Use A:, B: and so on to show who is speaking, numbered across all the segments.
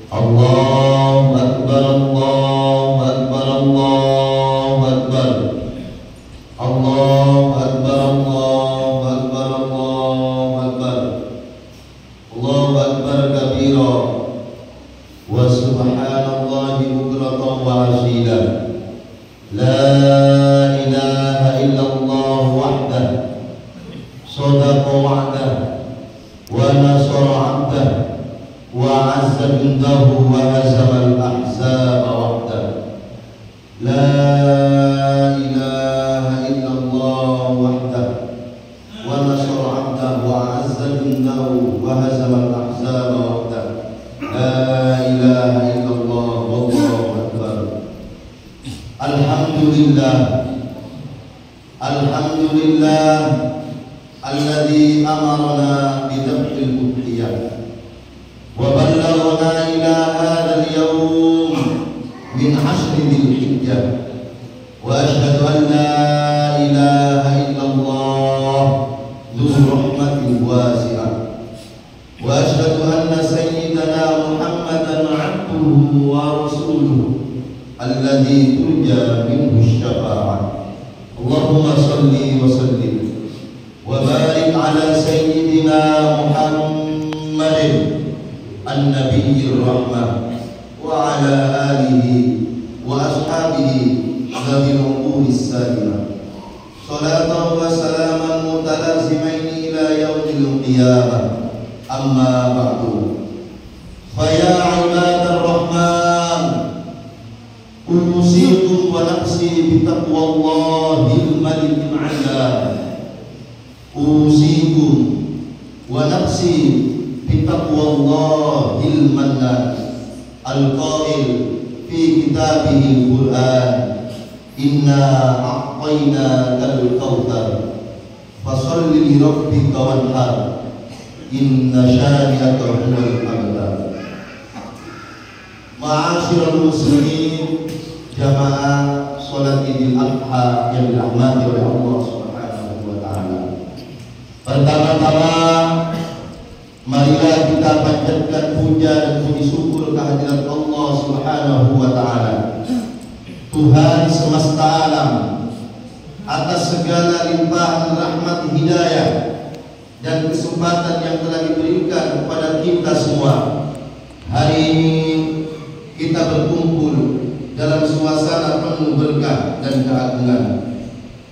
A: Allahu Akbar, Allahu Akbar, Allahu Akbar. Allahu Akbar, Allahu Akbar, Allahu Akbar. Allahu Akbar kabira wa subhanallahi bukratan wa asila. La ilaha illallah wahdah sadaqa wa'dah wa nasara 'abdah wa 'azza jundahu wa hazama al-ahzaba wahdah. La ilaha illallah wahdah wa nasara 'abdah wa 'azza jundahu wa hazama al-ahzaba wahdah. La ilaha illallah wallahu akbar. Alhamdulillah, alhamdulillah alladzi amarna bi dhabhil udhiyah wa ballaghna ila hadzal yawm min 'ashri dzil hijjah. Wa ashhadu an la ilaha illallah dzul rahmatin wasi'ah. Wa ashhadu anna sayyidana Muhammadan 'abduhu wa rasuluhu alladzi turja minhu syafa'ah. Allahumma salli wa sallim wa barik ala sayyidina Muhammadin an-nabiyyir rahmah wa ala alihi wa ashabihi dzil uqulis salimah. Salatan wa salaman mutalazimain ila yaumil qiyamah. Amma ba'du. Fa ya ibadar rahman, usikum wa nafsi bi taqwallahil malikil 'ala. Usikum wa nafsi bi taqwallahil mannan al-qail fi kitabihil Qur'an, inna a'tainakal kautsar fasholli li rabbika wanhar, inna syani'aka huwal abtar. Ma'asyiral muslimin, jamaah salat Idul Adha yang dirahmati oleh Allah Subhanahu wa taala. Pertama-tama marilah kita panjatkan puja dan puji syukur kehadirat Allah Subhanahu wa taala, Tuhan semesta alam, atas segala limpahan rahmat hidayah dan kesempatan yang telah diberikan kepada kita semua. Hari ini kita berkumpul dalam suasana penuh berkah dan keagungan,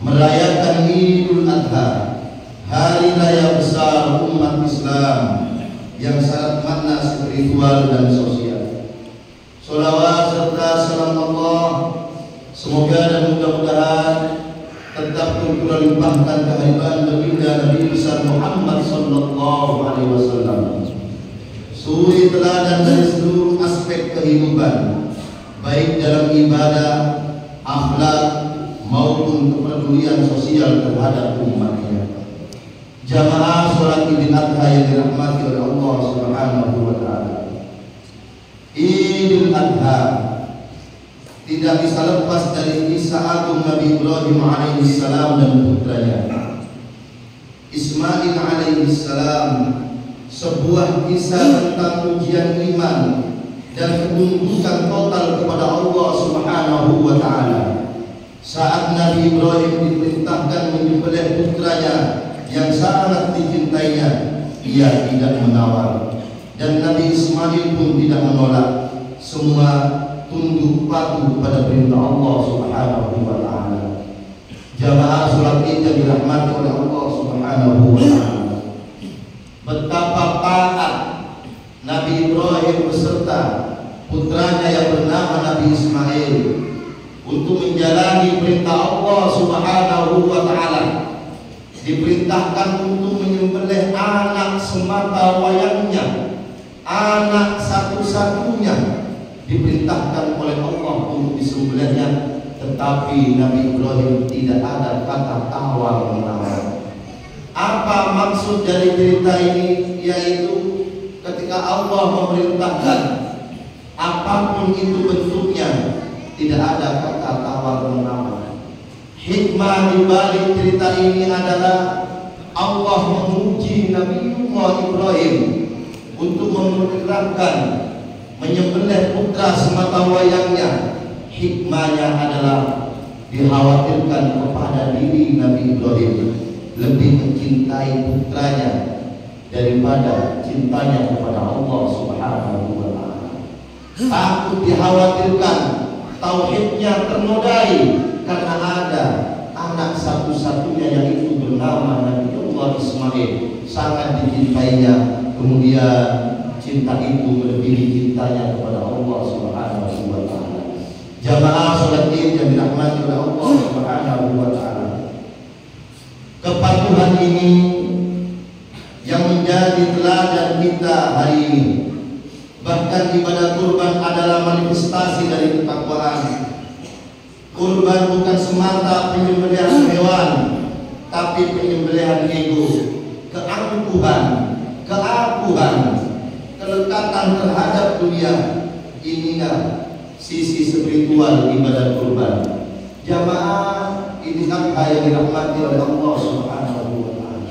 A: merayakan Idul Adha, hari raya besar umat Islam yang sangat makna spiritual dan sosial. Sholawat serta salam Allah semoga dan mudah-mudahan tetap terlimpahkan kehadiran baginda Nabi besar Muhammad sallallahu alaihi wasallam, suri teladan dari seluruh aspek kehidupan, baik dalam ibadah, akhlak maupun kepedulian sosial terhadap umatnya. Jamaah sholat Idul Adha yang dirahmati oleh Allah Subhanahu wa taala. Idul Adha tidak bisa lepas dari kisah agung Nabi Ibrahim alaihissalam dan putranya Ismail alaihissalam, sebuah kisah tentang ujian iman dan ketundukan total kepada Allah Subhanahu wa taala. Saat Nabi Ibrahim diperintahkan menyembelih putranya yang sangat dicintainya, ia tidak menawar, dan Nabi Ismail pun tidak menolak. Semua tunduk patuh pada perintah Allah Subhanahu wa taala. Jamaah salat Id yang dirahmati oleh Allah Subhanahu wa taala, betapa taat Nabi Ibrahim beserta putranya yang bernama Nabi Ismail untuk menjalani perintah Allah Subhanahu wa taala. Diperintahkan untuk menyembelih anak semata wayangnya, anak satu-satunya diperintahkan oleh Allah untuk disembelihnya, tetapi Nabi Ibrahim tidak ada kata tawar menawar. Apa maksud dari cerita ini? Yaitu ketika Allah memerintahkan apapun itu bentuknya, tidak ada kata tawar menawar. Hikmah di balik cerita ini adalah Allah menguji Nabi Ibrahim untuk memperlihatkan menyembelih putra semata wayangnya, hikmahnya adalah dikhawatirkan kepada diri Nabi Ibrahim lebih mencintai putranya daripada cintanya kepada Allah Subhanahu wa Ta'ala. Takut dikhawatirkan tauhidnya ternodai karena ada anak satu-satunya yang itu bernama Nabi Allah Ismail, sangat dicintainya. Kemudian cinta itu melebihi cintanya kepada Allah Subhanahu wa Ta'ala. Jamaah salat Id yang dirahmati oleh Allah Subhanahu wa Ta'ala, kepatuhan ini yang menjadi teladan kita hari ini. Bahkan ibadah kurban adalah manifestasi dari ketakwaan. Kurban bukan semata penyembelihan hewan, tapi penyembelihan ego, keangkuhan, keakuhan, kelekatan terhadap dunia. Inilah sisi spiritual ibadah kurban. Jamaah ini Adha yang dirahmati oleh Allah Subhanahu wa Ta'ala.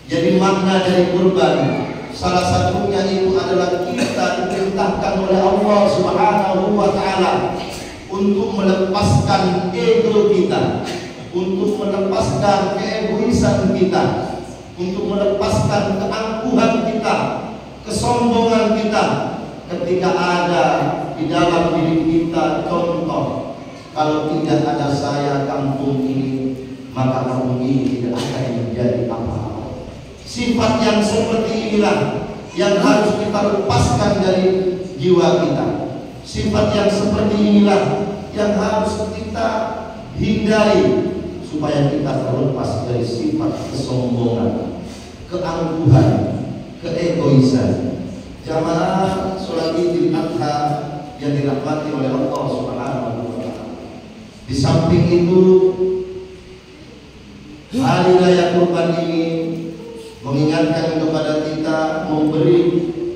A: Jadi makna dari kurban salah satunya itu adalah kita diperintahkan oleh Allah Subhanahu wa Ta'ala untuk melepaskan ego kita, untuk melepaskan keegoisan kita, untuk melepaskan keangkuhan kita, kesombongan kita. Ketika ada di dalam diri kita contoh, kalau tidak ada saya kampung ini, maka kampung ini tidak akan menjadi apa-apa. Sifat yang seperti inilah yang harus kita lepaskan dari jiwa kita. Sifat yang seperti inilah yang harus kita hindari supaya kita terlepas dari sifat kesombongan, keangkuhan, keegoisan. Jamaah sholat Idul Adha yang dirahmati oleh Allah Subhanahu wa Ta'ala. Di samping itu, hari raya kurban ini mengingatkan kepada kita, memberi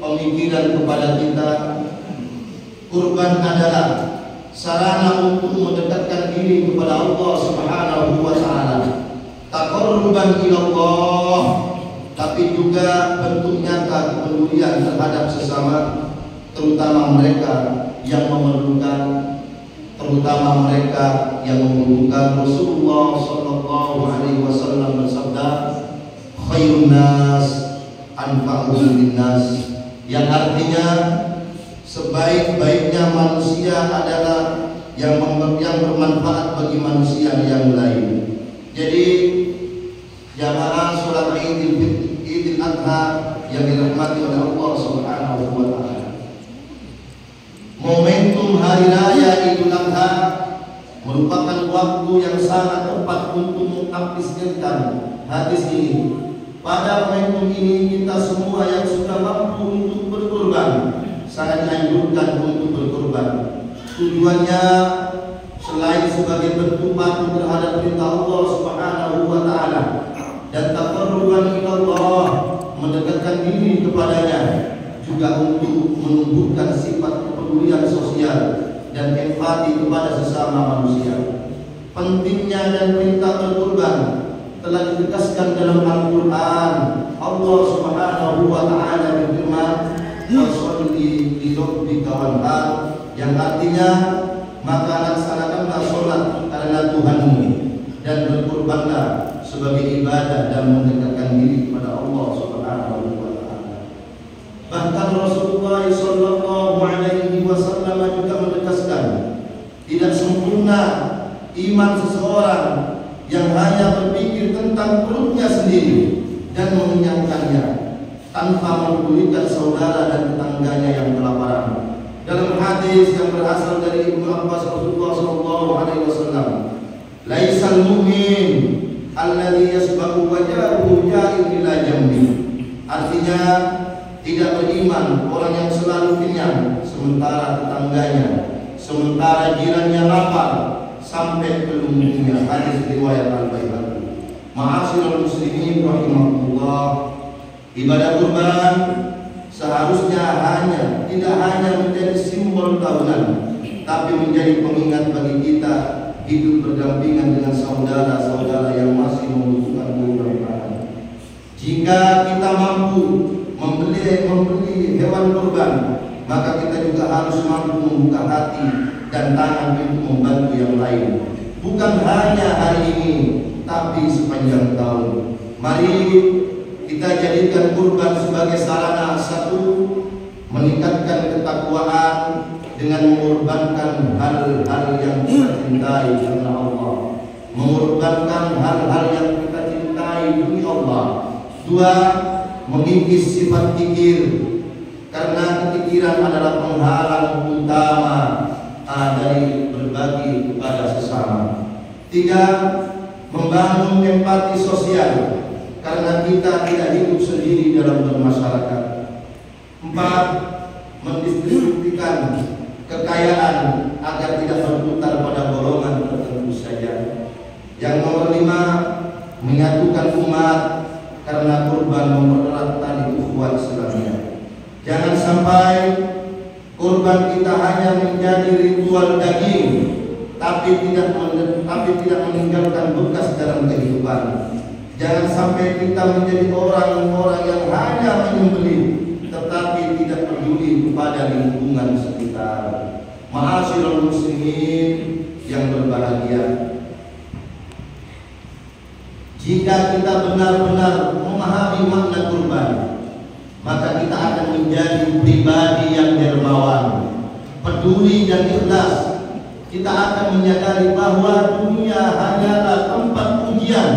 A: pemikiran kepada kita. Kurban adalah sarana untuk mendekatkan diri kepada Allah Subhanahu wa Ta'ala, taqarruban ila Allah, tapi juga bentuk nyata kepedulian terhadap sesama, terutama mereka yang memerlukan, terutama mereka yang membutuhkan. Rasulullah Shallallahu Alaihi Wasallam bersabda, khairun nas anfa'uhum linnas, yang artinya sebaik-baiknya manusia adalah yang bermanfaat bagi manusia yang lain. Jadi jamaah sholat Idul Adha yang dirahmati oleh Allah Subhanahu wa Ta'ala, momentum hari raya Idul Adha merupakan waktu yang sangat tepat untuk mengaplikasikan hadis ini. Pada momentum ini kita semua yang sudah mampu untuk berkurban sangat dianjurkan untuk berkurban. Tujuannya selain sebagai bentuk patuh terhadap perintah Allah Subhanahu wa Ta'ala dan taqarruban ila Allah, mendekatkan diri kepadanya, juga untuk menumbuhkan sifat kepedulian sosial dan empati kepada sesama manusia. Pentingnya dan perintah berkurban telah ditegaskan dalam Al-Quran. Allah Subhanahu wa Ta'ala berfirman, "Washolli li rabbika wanhar," yang artinya maka laksanakanlah sholat karena Tuhanmu dan berkurbanlah sebagai ibadah dan mendekatkan diri kepada Allah Subhanahu wa Ta'ala. Bahkan Rasulullah Sallallahu Alaihi Wasallam juga menegaskan, tidak sempurna iman seseorang yang hanya berpikir tentang perutnya sendiri dan mengenyangkannya tanpa mempedulikan saudara dan tetangganya yang kelaparan. Dalam hadis yang berasal dari Ibnu Abbas, Rasulullah Sallallahu Alaihi Wasallam, laisal mu'min alladhi yasbahu wajahu ja'in ila jambi. Artinya, tidak beriman orang yang selalu kenyang sementara tetangganya, sementara jirannya lapar sampai ke lumbungnya. Hadis riwayat Al-Baihaqi. Ma'asyiral muslimin rahimakumullah, ibadah kurban seharusnya tidak hanya menjadi simbol tahunan, tapi menjadi pengingat bagi kita hidup berdampingan dengan saudara-saudara yang masih membutuhkan kurban. Jika kita mampu membeli hewan kurban, maka kita juga harus mampu membuka hati dan tangan untuk membantu yang lain. Bukan hanya hari ini, tapi sepanjang tahun. Mari kita jadikan kurban sebagai sarana, satu, meningkatkan ketakwaan dengan mengorbankan hal-hal yang kita cintai karena Allah, mengorbankan hal-hal yang kita cintai demi Allah. Dua, mengikis sifat kikir, karena kekikiran adalah penghalang utama dari berbagi kepada sesama. Tiga, membangun empati sosial, karena kita tidak hidup sendiri dalam bermasyarakat. Empat, mendistribusikan kekayaan agar tidak berputar pada golongan tertentu saja. Yang nomor lima, menyatukan umat, karena kurban mempererat tali ukhuwah Islamiyah. Jangan sampai kurban kita hanya menjadi ritual daging, tapi tidak meninggalkan bekas dalam kehidupan. Jangan sampai kita menjadi orang-orang yang hanya menyembelih, tetapi tidak peduli kepada lingkungan sekitar. Ma'asyiral muslimin yang berbahagia, jika kita benar-benar memahami makna kurban, maka kita akan menjadi pribadi yang dermawan, peduli dan ikhlas. Kita akan menyadari bahwa dunia hanyalah tempat ujian,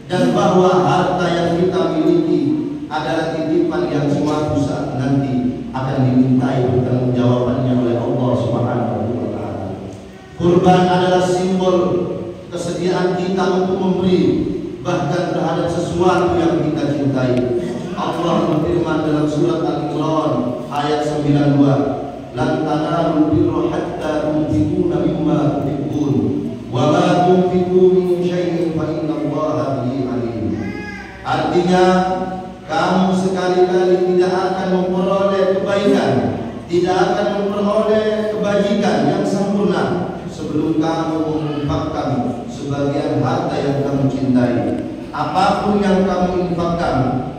A: dan bahwa harta yang kita miliki adalah titipan yang suatu saat nanti akan dimintai pertanggungjawabannya oleh Allah Subhanahu wa Ta'ala. Kurban adalah simbol kesediaan kita untuk memberi, bahkan terhadap sesuatu yang kita cintai. Allah berfirman dalam surat Al-Imran ayat 92, "Lan tanalul birra hatta tunfiquna mimma tuhibbun, wa ma tunfiqu min syai'in fa innallaha bihi alim." Artinya, kamu sekali-kali tidak akan memperoleh kebaikan, tidak akan memperoleh kebajikan yang sempurna sebelum kamu menginfakkan sebagian harta yang kamu cintai. Apapun yang kamu infakkan,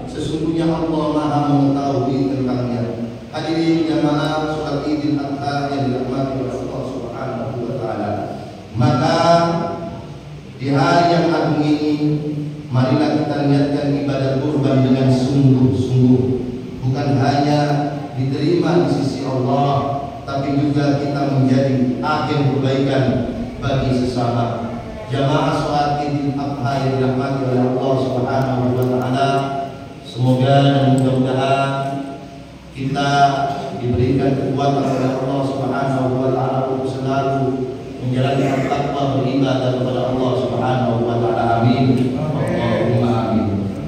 A: sesungguhnya Allah Maha mengetahui tentangnya. Hadirin jamaah salat Idul Adha yang dirahmati oleh Allah Subhanahu wa Ta'ala. Maka di hari yang agung ini, marilah kita niatkan ibadah kurban dengan sungguh-sungguh, bukan hanya diterima di sisi Allah, tapi juga kita menjadi agen kebaikan bagi sesama. Jamaah sholat Idul Adha yang dirahmati oleh Allah Subhanahu wa Ta'ala, semoga dan mudah-mudahan kita diberikan kekuatan oleh Allah Subhanahu wa Ta'ala untuk selalu menjalankan takwa beribadah kepada Allah Subhanahu wa Ta'ala. Amin. Allahumma amin.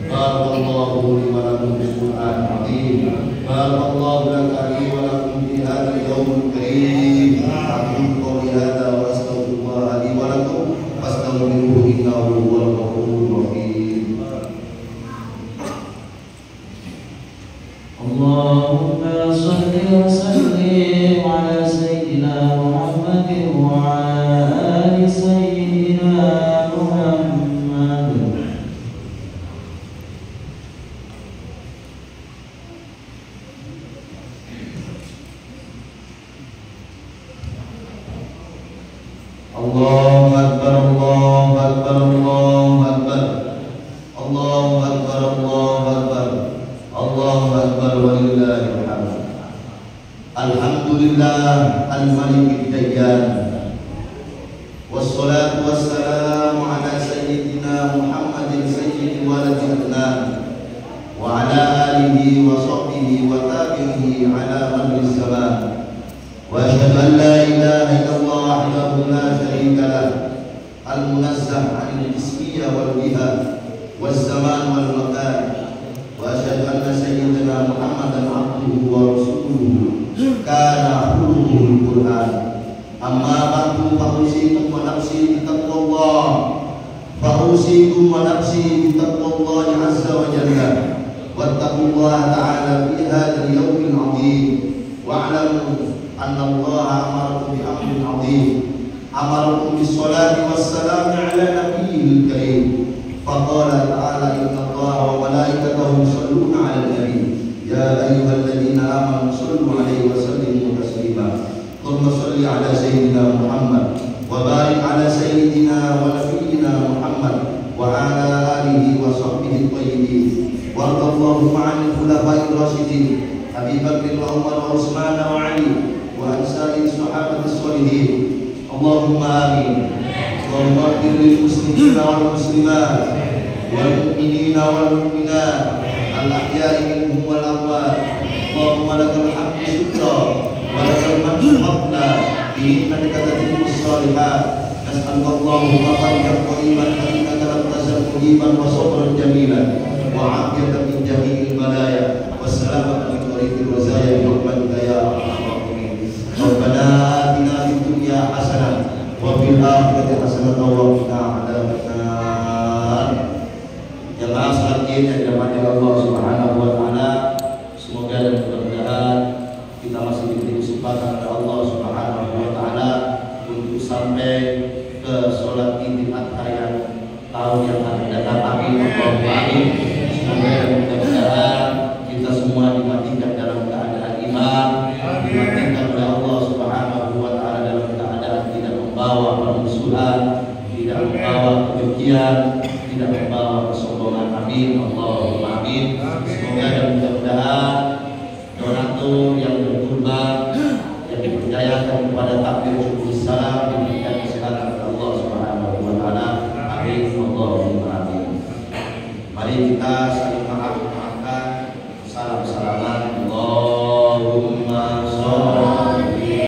A: Barakallahu li wa lakum bil Qur'an azim. Barakallahu laka li wa lakum fi hadzal yawmil karim. Aqulu qawli hadza wa astaghfirullah li wa lakum fastaghfiruhu innahu huwal ghafurur rahim.
B: Allahumma shalli wa sallim ala sayyidina Muhammadin wa ala ali sayyidina Muhammad.
A: Allahu akbar, Allahu akbar, Allahu akbar. Allahu akbar, Allahu akbar. Allahu akbar walillahil hamd. Alhamdulillah al-Malikid Dayyan. Wassalatu wassalamu ala sayyidina Muhammadin sayyidi waladi Adnan wa ala alihi wa sahbihi wa tabi'ihi ala madri zaman. Wa asyhadu an la ilaha illallah wahdahu la syarika lah, al-munazzah 'anil ismiyya wal biha waz zaman wal makan. Wa asyhadu anna sayyidina Muhammadan abduhu wa rasuluhu kana khuluquhul Qur'an. Amma ba'du, fa'usikum wa nafsi bitaqwallah, fa'usikum wa nafsi bitaqwallahi azza wa jalla, wattaqullaha ta'ala fi hadzal yawmil 'azim. Wa'lamu anna Allah amarakum bi amrin 'azim, amarakum bis salati was salami ala nabiyyil karim. Faqala ta'ala inna Allaha wa malaikatahu yusholluna 'alan nabi يا أيها الذين آمنوا صلوا عليه وسلموا تسليما اللهم صل على سيدنا محمد وبارك على سيدنا ونبينا محمد وعلى آله وصحبه الطيبين وارض اللهم عن الخلفاء الراشدين أبي بكر وعمر وعثمان وعلي وعن سائر الصحابة الصالحين اللهم آمين اللهم اغفر للمسلمين والمسلمات والمؤمنين والمؤمنات الأحياء منهم والأموات اللهم لك الحمد شكرا ولك المدح فضلا بإنك تتم الصالحات نسألك اللهم خيرا قريبا فإنك لم تزل مجيبا وصبرا جميلا وعافية من جميع البلايا والسلامة من طريق الرزايا برحمتك يا أرحم الراحمين ربنا آتنا في الدنيا حسنة وفي الآخرة حسنة وقنا عذاب النار. Jemaah sekalian yang dirahmati Allah Subhanahu wa taala, semoga dan mudah-mudahan kita masih diberi kesempatan oleh Allah Subhanahu wa taala untuk sampai ke sholat Idul Adha yang tahun yang akan datang. Amin. Amin. Semoga dan mudah-mudahan kita semua dimatikan dalam keadaan iman, dimatikan oleh Allah Subhanahu wa taala dalam keadaan tidak membawa permusuhan, tidak membawa kebencian, tidak membawa kesombongan. Amin. Allahumma amin. Semoga dan mudah-mudahan donatur yang berkurban yang dipercayakan kepada takbir syukur salam diberikan kesehatan oleh Allah Subhanahu wa taala. Amin. Allahumma amin. Mari kita saling maafkan, salam-salaman